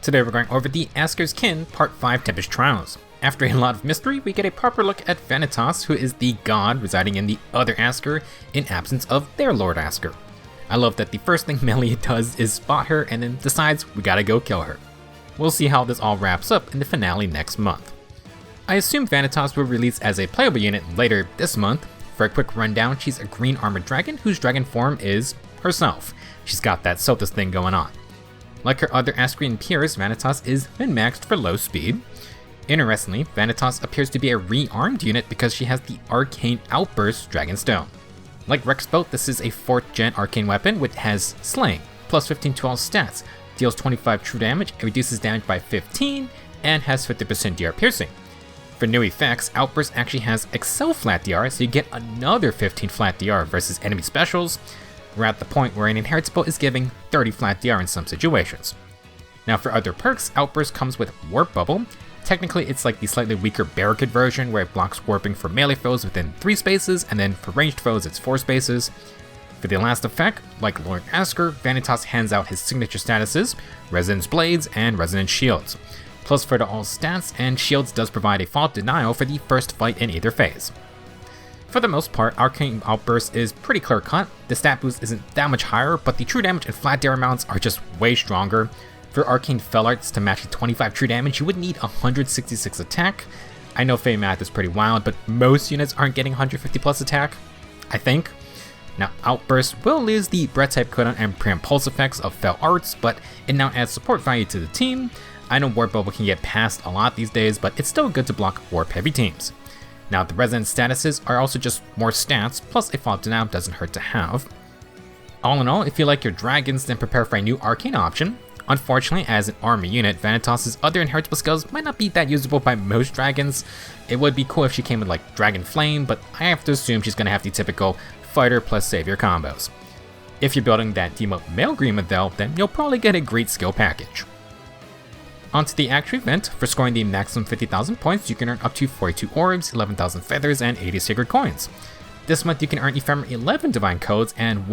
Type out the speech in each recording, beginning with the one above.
Today we're going over the Askr's Kin Part 5 Tempest Trials. After a lot of mystery, we get a proper look at Vanitas, who is the god residing in the other Askr in absence of their Lord Askr. I love that the first thing Melee does is spot her and then decides we gotta go kill her. We'll see how this all wraps up in the finale next month. I assume Vanitas will release as a playable unit later this month. For a quick rundown, she's a green armored dragon whose dragon form is herself. She's got that Sothis thing going on. Like her other Askrian peers, Vanitas is min-maxed for low speed. Interestingly, Vanitas appears to be a rearmed unit because she has the Arcane Outburst Dragonstone. Like Rex's boat, this is a 4th gen arcane weapon which has Slaying, plus 15 to all stats, deals 25 true damage, and reduces damage by 15, and has 50% DR piercing. For new effects, Outburst actually has Excel flat DR, so you get another 15 flat DR versus enemy specials. We're at the point where an Inheritable is giving 30 flat DR in some situations. Now for other perks, Outburst comes with Warp Bubble. Technically it's like the slightly weaker Barricade version where it blocks warping for melee foes within 3 spaces, and then for ranged foes it's 4 spaces. For the last effect, like Lord Askr, Vanitas hands out his signature statuses, Resonance Blades and Resonance Shields. Plus for the all stats, and Shields does provide a fall denial for the first fight in either phase. For the most part, Arcane Outburst is pretty clear cut. The stat boost isn't that much higher, but the true damage and flat DR amounts are just way stronger. For Arcane Fell Arts to match the 25 true damage, you would need 166 attack. I know Fey math is pretty wild, but most units aren't getting 150 plus attack, I think. Now Outburst will lose the Breath type cooldown and pre-impulse effects of Fell Arts, but it now adds support value to the team. I know Warp Bubble can get passed a lot these days, but it's still good to block warp heavy teams. Now the resonance statuses are also just more stats, plus a fall denial doesn't hurt to have. All in all, if you like your dragons, then prepare for a new arcane option. Unfortunately, as an army unit, Vanitas' other inheritable skills might not be that usable by most dragons. It would be cool if she came with like Dragon Flame, but I have to assume she's gonna have the typical fighter plus savior combos. If you're building that team up male agreement though, then you'll probably get a great skill package. Onto the actual event. For scoring the maximum 50,000 points, you can earn up to 42 orbs, 11,000 feathers, and 80 sacred coins. This month you can earn ephemeral 11 divine codes and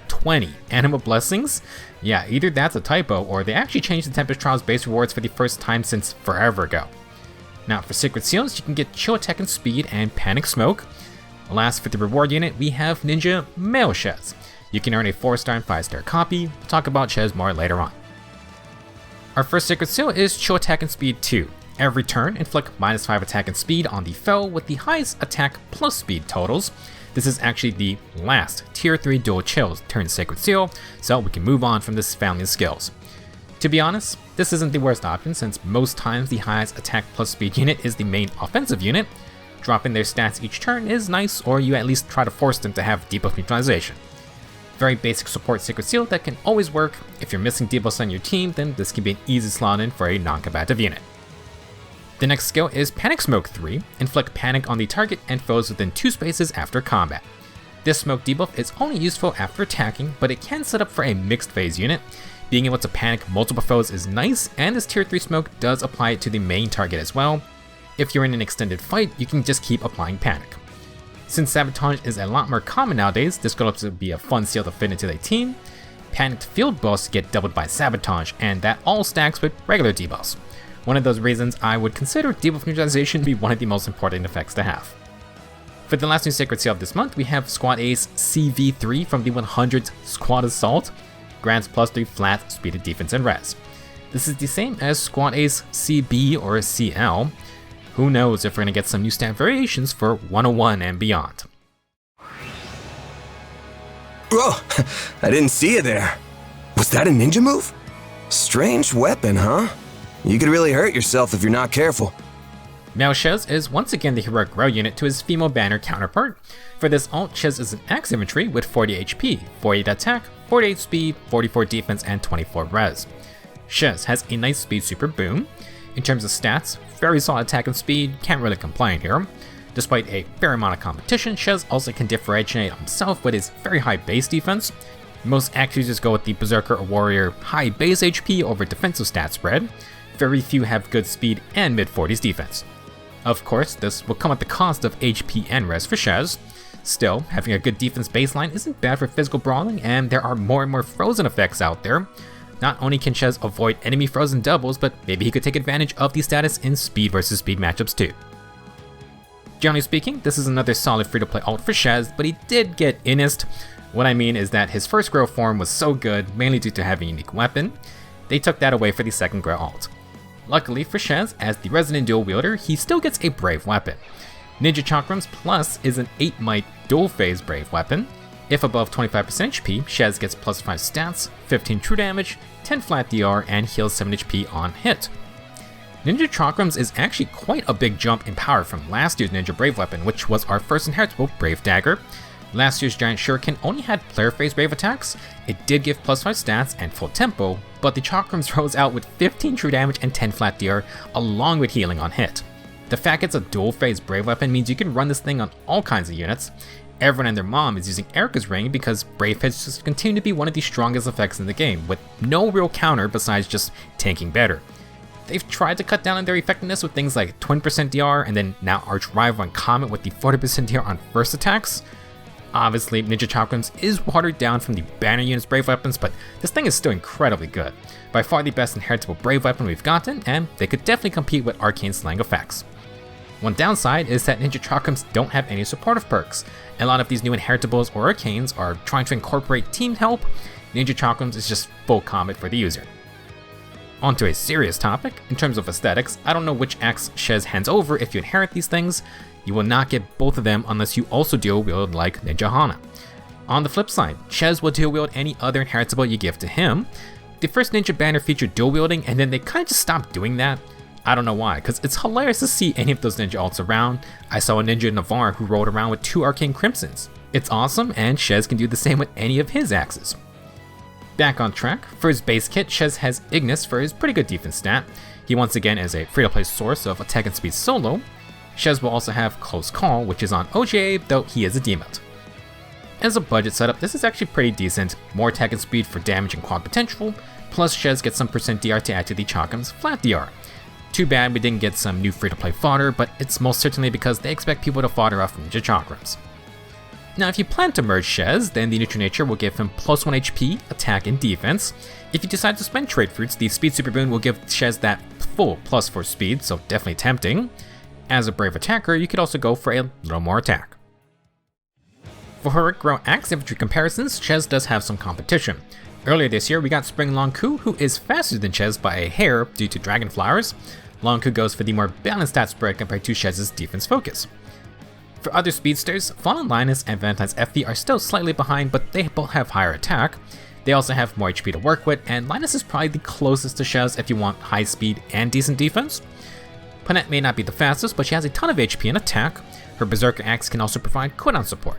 20 animal blessings. Yeah, either that's a typo or they actually changed the Tempest Trials base rewards for the first time since forever ago. Now for secret seals, you can get chill attack and speed and panic smoke. Last for the reward unit, we have Ninja Male Shez. You can earn a 4-star and 5-star copy. We'll talk about Shez more later on. Our first secret seal is Chill Attack and Speed 2. Every turn, inflict -5 attack and speed on the foe with the highest attack plus speed totals. This is actually the last tier 3 dual chills turn secret seal, so we can move on from this family of skills. To be honest, this isn't the worst option since most times the highest attack plus speed unit is the main offensive unit. Dropping their stats each turn is nice, or you at least try to force them to have debuff neutralization. Very basic support secret seal that can always work. If you're missing debuffs on your team, then this can be an easy slot in for a non-combative unit. The next skill is Panic Smoke 3. Inflict panic on the target and foes within 2 spaces after combat. This smoke debuff is only useful after attacking, but it can set up for a mixed phase unit. Being able to panic multiple foes is nice, and this tier 3 smoke does apply to the main target as well. If you're in an extended fight, you can just keep applying panic. Since Sabotage is a lot more common nowadays, this could also be a fun seal to fit into the team. Panicked field buffs get doubled by Sabotage, and that all stacks with regular debuffs. One of those reasons I would consider debuff neutralization to be one of the most important effects to have. For the last new Sacred Seal of this month, we have Squad Ace CV3 from the 100th Squad Assault. Grants +3 flat speeded defense and res. This is the same as Squad Ace CB or CL. Who knows if we're gonna get some new stat variations for 101 and beyond. Whoa, I didn't see you there. Was that a ninja move? Strange weapon, huh? You could really hurt yourself if you're not careful. Male Shez is once again the Heroic Grail unit to his female banner counterpart. For this alt, Shez is an Axe Infantry with 40 HP, 48 attack, 48 speed, 44 defense, and 24 res. Shez has a nice speed super boom. In terms of stats, very solid attack and speed, can't really complain here. Despite a fair amount of competition, Shez also can differentiate himself with his very high base defense. Most axe users go with the Berserker or Warrior high base HP over defensive stat spread. Very few have good speed and mid-40s defense. Of course, this will come at the cost of HP and res for Shez. Still, having a good defense baseline isn't bad for physical brawling, and there are more and more frozen effects out there. not only can Shez avoid enemy frozen doubles, but maybe he could take advantage of the status in speed versus speed matchups too. Generally speaking, this is another solid free-to-play ult for Shez, but he did get inist. What I mean is that his first Grail form was so good, mainly due to having a unique weapon. They took that away for the second Grail ult. Luckily for Shez, as the Resident Dual Wielder, he still gets a Brave weapon. Ninja Chakrams Plus is an 8 might dual phase Brave weapon. If above 25% HP, Shez gets plus 5 stats, 15 true damage, 10 flat DR, and heals 7 HP on hit. Ninja Chakrams is actually quite a big jump in power from last year's Ninja Brave weapon, which was our first inheritable Brave Dagger. Last year's Giant Shuriken only had player phase Brave attacks. It did give plus 5 stats and full tempo, but the Chakrams rose out with 15 true damage and 10 flat DR, along with healing on hit. The fact it's a dual phase Brave weapon means you can run this thing on all kinds of units. Everyone and their mom is using Erica's Ring because Brave hits just continue to be one of the strongest effects in the game, with no real counter besides just tanking better. They've tried to cut down on their effectiveness with things like 20% DR and then now arch rival and Comet with the 40% DR on first attacks. Obviously, Ninja Chakrams is watered down from the banner unit's Brave weapons, but this thing is still incredibly good. By far the best inheritable Brave weapon we've gotten, and they could definitely compete with Arcane Slang effects. One downside is that Ninja Chakrams don't have any supportive perks. A lot of these new inheritables or arcanes are trying to incorporate team help. Ninja Chakrams is just full Comet for the user. Onto a serious topic, in terms of aesthetics, I don't know which axe Shez hands over if you inherit these things. You will not get both of them unless you also dual wield like Ninja Hana. On the flip side, Shez will dual wield any other inheritable you give to him. The first Ninja banner featured dual wielding and then they kind of just stopped doing that. I don't know why, because it's hilarious to see any of those Ninja alts around. I saw a Ninja Navarre who rolled around with 2 Arcane Crimsons. It's awesome, and Shez can do the same with any of his axes. Back on track, for his base kit, Shez has Ignis for his pretty good defense stat. He once again is a free-to-play source of attack and speed solo. Shez will also have Close Call, which is on OGA, though he is a demote. As a budget setup, this is actually pretty decent. More attack and speed for damage and quad potential, plus Shez gets some % DR to add to the Chakrams' flat DR. Too bad we didn't get some new free-to-play fodder, but it's most certainly because they expect people to fodder off Ninja Chakrams. Now if you plan to merge Shez, then the Neutral Nature will give him plus 1 HP, attack, and defense. If you decide to spend Trade Fruits, the Speed Super Boon will give Shez that full plus 4 speed, so definitely tempting. As a Brave attacker, you could also go for a little more attack. For Heroic Grail Axe Infantry Comparisons, Shez does have some competition. Earlier this year, we got Spring Longku, who is faster than Shez by a hair due to Dragon Flowers. Longku goes for the more balanced stat spread compared to Shez's defense focus. For other speedsters, Fallen Linus and Vanitas FV are still slightly behind, but they both have higher attack. They also have more HP to work with, and Linus is probably the closest to Shez if you want high speed and decent defense. Panette may not be the fastest, but she has a ton of HP and attack. Her Berserker Axe can also provide cooldown support.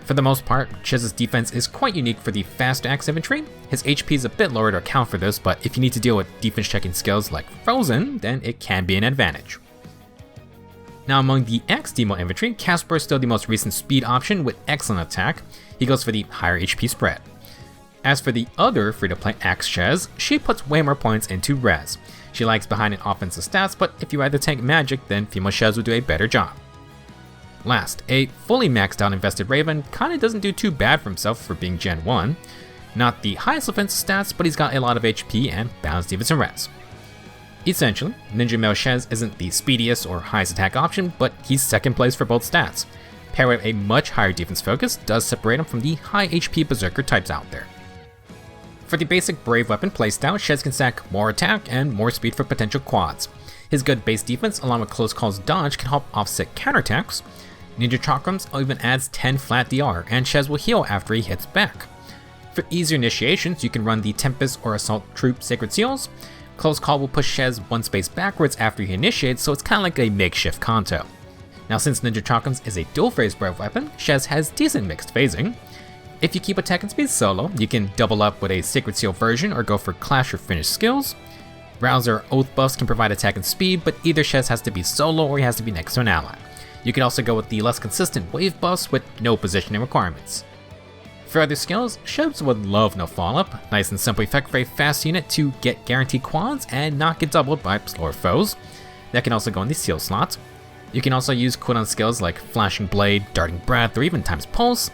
For the most part, Shez's defense is quite unique for the fast Axe Infantry. His HP is a bit lower to account for this, but if you need to deal with defense checking skills like Frozen, then it can be an advantage. Now among the Axe Demo Infantry, Casper is still the most recent speed option with excellent attack. He goes for the higher HP spread. As for the other free-to-play Axe Shez, she puts way more points into res. She lags behind in offensive stats, but if you rather tank magic, then female Shez will do a better job. Last, a fully maxed out invested Raven kinda doesn't do too bad for himself for being Gen 1. Not the highest offensive stats, but he's got a lot of HP and balanced defense and res. Essentially, Ninja Male Shez isn't the speediest or highest attack option, but he's second place for both stats. Paired with a much higher defense focus does separate him from the high HP Berserker types out there. For the basic Brave weapon playstyle, Shez can stack more attack and more speed for potential quads. His good base defense along with Close Calls dodge can help offset counterattacks. Ninja Chakrams even adds 10 flat DR, and Shez will heal after he hits back. For easier initiations, you can run the Tempest or Assault Troop Sacred Seals. Close Call will push Shez one space backwards after he initiates, so it's kinda like a makeshift Kanto. Now since Ninja Chakrams is a dual phase Brave weapon, Shez has decent mixed phasing. If you keep attack and speed solo, you can double up with a Sacred Seal version or go for Clash or Finish skills. Rouse or Oath buffs can provide attack and speed, but either Shez has to be solo or he has to be next to an ally. You can also go with the less consistent wave buffs with no positioning requirements. For other skills, Shez would love No Follow-Up, nice and simple effect for a fast unit to get guaranteed quads and not get doubled by slower foes. That can also go in the seal slot. You can also use cooldown skills like Flashing Blade, Darting Breath, or even Time's Pulse.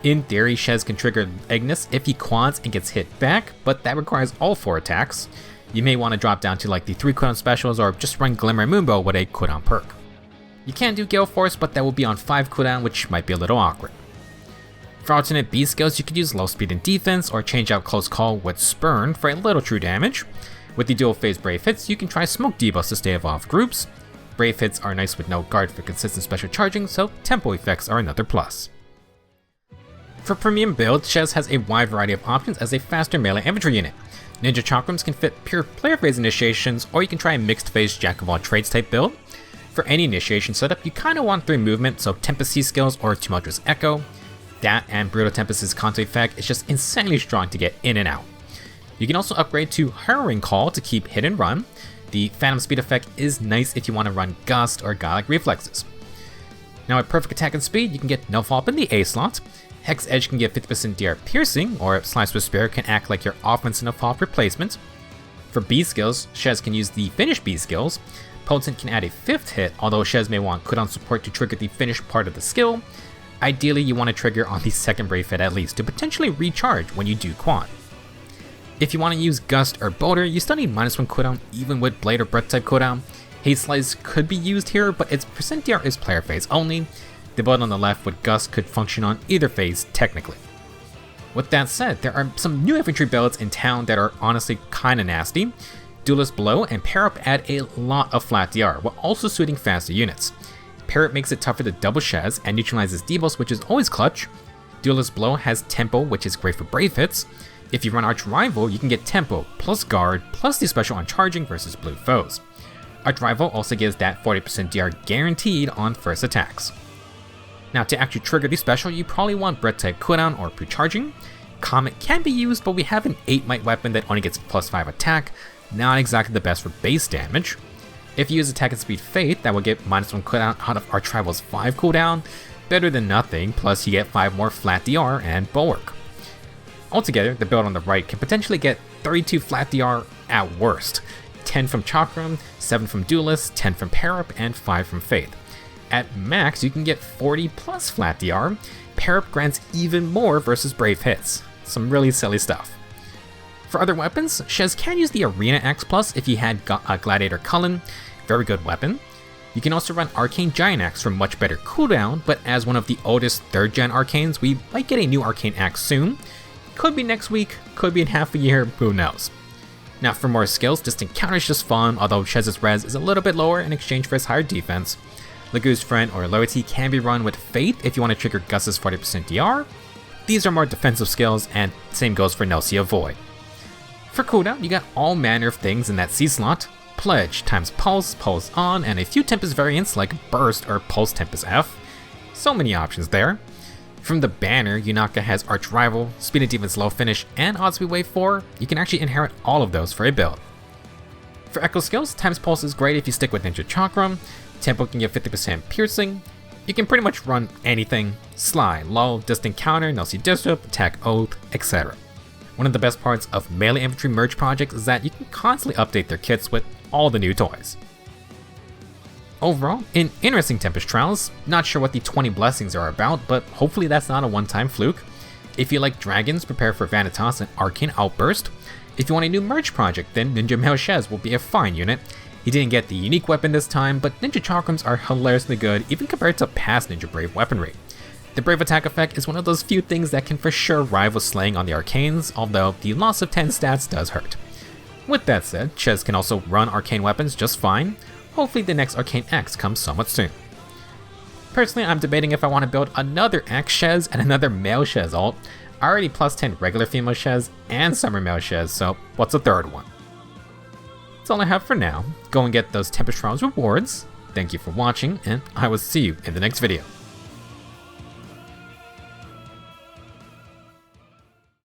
In theory, Shez can trigger Ignis if he quads and gets hit back, but that requires all 4 attacks. You may want to drop down to like the 3 cooldown specials or just run Glimmer Moonbow with a cooldown perk. You can do Gale Force, but that will be on 5 cooldown, which might be a little awkward. For alternate B skills, you could use low speed and defense, or change out Close Call with Spurn for a little true damage. With the dual phase Brave Hits, you can try Smoke debuffs to stay above groups. Brave Hits are nice with no guard for consistent special charging, so tempo effects are another plus. For premium build, Shez has a wide variety of options as a faster melee infantry unit. Ninja Chakrams can fit pure player phase initiations, or you can try a mixed phase jack of all trades type build. For any initiation setup, you kinda want 3 movement, so Tempest C skills or Tumultuous Echo. That and Brutal Tempest's Conto effect is just insanely strong to get in and out. You can also upgrade to Harrowing Call to keep hit and run. The Phantom Speed effect is nice if you want to run Gust or Godlike Reflexes. Now at Perfect Attack and Speed, you can get No Fall Up in the A slot. Hex Edge can give 50% DR Piercing, or Slice with Spear can act like your offense No Fall Up replacement. For B skills, Shez can use the Finish B skills. Potent can add a 5th hit, although Shez may want cooldown support to trigger the finish part of the skill. Ideally, you want to trigger on the 2nd Brave Hit at least to potentially recharge when you do quad. If you want to use Gust or Boulder, you still need -1 cooldown even with Blade or Breath type cooldown. Haze Slice could be used here, but its percent DR is player phase only. The build on the left with Gust could function on either phase technically. With that said, there are some new infantry builds in town that are honestly kinda nasty. Duelist Blow and Pair Up add a lot of flat DR, while also suiting faster units. Pair Up makes it tougher to double Shez and neutralizes debuffs, which is always clutch. Duelist Blow has Tempo, which is great for Brave Hits. If you run Arch Rival, you can get Tempo, plus Guard, plus the special on charging versus blue foes. Arch Rival also gives that 40% DR guaranteed on first attacks. Now to actually trigger the special, you probably want Breath type cooldown or pre-charging. Comet can be used, but we have an 8 might weapon that only gets +5 attack, not exactly the best for base damage. If you use Attack and Speed Faith, that will get -1 cooldown out of Arch Rival's 5 cooldown, better than nothing, plus you get 5 more flat DR and Bulwark. Altogether, the build on the right can potentially get 32 flat DR at worst, 10 from Chakram, 7 from Duelist, 10 from Pair Up, and 5 from Faith. At max, you can get 40 plus flat DR. Pair Up grants even more versus Brave Hits. Some really silly stuff. For other weapons, Shez can use the Arena Axe Plus if you had Gladiator Cullen, very good weapon. You can also run Arcane Giant Axe for much better cooldown, but as one of the oldest 3rd gen Arcanes, we might get a new Arcane Axe soon. Could be next week, could be in half a year, who knows. Now for more skills, Distant Counter is just fun, although Shez's res is a little bit lower in exchange for his higher defense. Lagu's Friend or Loyalty can be run with Faith if you want to trigger Gus's 40% DR. These are more defensive skills, and same goes for Nelsia Void. For cooldown, you got all manner of things in that C slot. Pledge times Pulse, Pulse On, and a few Tempest variants like Burst or Pulse Tempest F. So many options there. From the banner, Yunaka has Arch Rival, Speed and Defense Low Finish, and Odds We Wave 4. You can actually inherit all of those for a build. For Echo skills, times Pulse is great if you stick with Ninja Chakram. Tempo can give 50% piercing. You can pretty much run anything. Sly, Lull, Distant Counter, Nelsie Disrupt, Attack Oath, etc. One of the best parts of Melee Infantry merge projects is that you can constantly update their kits with all the new toys. Overall, an interesting Tempest Trials. Not sure what the 20 blessings are about, but hopefully that's not a one-time fluke. If you like dragons, prepare for Vanitas and Arcane Outburst. If you want a new merge project, then Ninja Male Shez will be a fine unit. He didn't get the unique weapon this time, but Ninja Chakrams are hilariously good even compared to past Ninja Brave weaponry. The Brave attack effect is one of those few things that can for sure rival slaying on the Arcanes, although the loss of 10 stats does hurt. With that said, Shez can also run arcane weapons just fine. Hopefully the next Arcane Axe comes somewhat soon. Personally, I'm debating if I want to build another Axe Shez and another Male Shez alt. I already plus 10 regular female Shez and summer Male Shez, so what's a third one? That's all I have for now. Go and get those Tempest Trials rewards. Thank you for watching, and I will see you in the next video.